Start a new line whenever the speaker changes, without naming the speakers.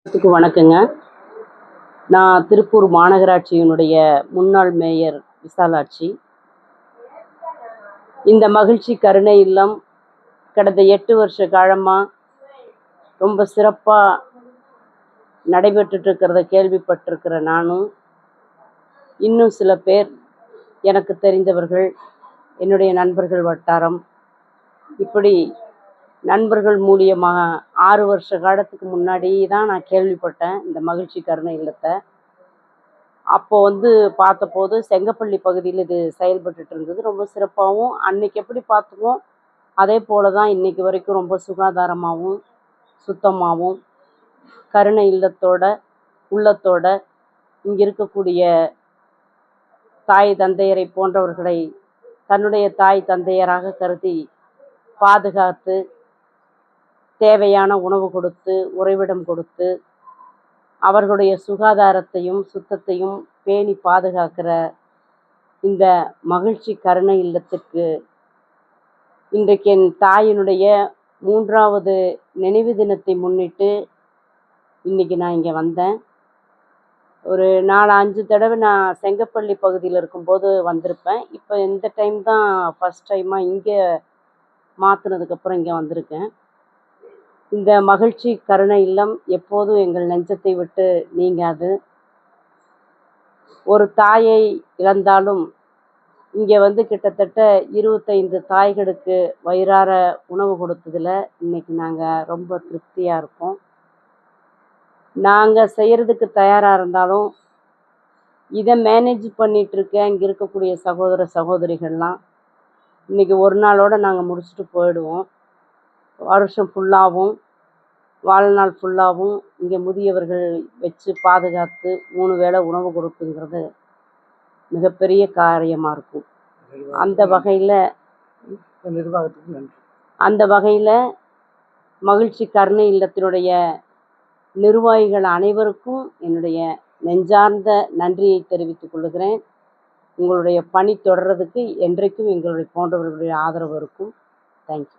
வணக்கங்க. நான் திருப்பூர் மாநகராட்சியினுடைய முன்னாள் மேயர் விசாலாட்சி. இந்த மகிழ்ச்சி கருணை இல்லம் கடந்த 8 வருஷ காலமா ரொம்ப சிறப்பா நடைபெற்றுட்டு இருக்கிறத கேள்விப்பட்டிருக்கிற நானும், இன்னும் சில பேர் எனக்கு தெரிந்தவர்கள், என்னுடைய நண்பர்கள் வட்டாரம், இப்படி நண்பர்கள் மூலியமா 6 வருஷ காலத்துக்கு முன்னாடி தான் நான் கேள்விப்பட்டேன் இந்த மகிழ்ச்சி கருணை இல்லத்த. அப்போ பார்த்தபோது செங்கப்பள்ளி பகுதியில் இது செயல்பட்டுட்டு இருந்தது. ரொம்ப சிறப்பாகவும் அன்னைக்கு எப்படி பார்த்தோமோ அதே போல தான் இன்னைக்கு வரைக்கும் ரொம்ப சுகாதாரமாகவும் சுத்தமாகவும் கருணை இல்லத்தோட உள்ளத்தோட இங்கே இருக்கக்கூடிய தாய் தந்தையரை போன்றவர்களை தன்னுடைய தாய் தந்தையராக கருதி பாதுகாத்து தேவையான உணவு கொடுத்து உறைவிடம் கொடுத்து அவர்களுடைய சுகாதாரத்தையும் சுத்தத்தையும் பேணி பாதுகாக்கிற இந்த மகிழ்ச்சி கருணை இல்லத்திற்கு இன்றைக்கு என் தாயினுடைய 3வது நினைவு தினத்தை முன்னிட்டு இன்னைக்கு நான் இங்கே வந்தேன். ஒரு 4-5 தடவை நான் செங்கப்பள்ளி பகுதியில் இருக்கும்போது வந்திருப்பேன். இப்போ இந்த டைம் தான் ஃபஸ்ட் டைமாக இங்கே மாற்றினதுக்கப்புறம் இங்கே வந்திருக்கேன். இந்த மகிழ்ச்சி கருணை இல்லம் எப்போதும் எங்கள் நெஞ்சத்தை விட்டு நீங்காது. ஒரு தாயை இழந்தாலும் இங்கே கிட்டத்தட்ட 25 தாய்களுக்கு வயிறார உணவு கொடுத்ததில் இன்னைக்கு நாங்கள் ரொம்ப திருப்தியாக இருக்கோம். நாங்கள் செய்கிறதுக்கு தயாராக இருந்தாலும் இதை மேனேஜ் பண்ணிகிட்ருக்க இங்கே இருக்கக்கூடிய சகோதர சகோதரிகள்லாம் இன்றைக்கி ஒரு நாளோடு நாங்கள் முடிச்சுட்டு போயிடுவோம். வருஷம் ஃபுல்லாகவும் வாழ்நாள் ஃபுல்லாகவும் இங்கே முதியவர்கள் வச்சு பாதுகாத்து 3 வேளை உணவு கொடுக்குங்கிறது மிகப்பெரிய காரியமாக இருக்கும். அந்த வகையில்
நிர்வாகத்துக்கு நன்றி.
அந்த வகையில் மகிழ்ச்சி கருணை இல்லத்தினுடைய நிர்வாகிகள் அனைவருக்கும் என்னுடைய நெஞ்சார்ந்த நன்றியை தெரிவித்துக் கொள்கிறேன். உங்களுடைய பணி தொடர்றதுக்கு என்றைக்கும் எங்களுடைய போன்றவர்களுடைய ஆதரவு இருக்கும். தேங்க்யூ.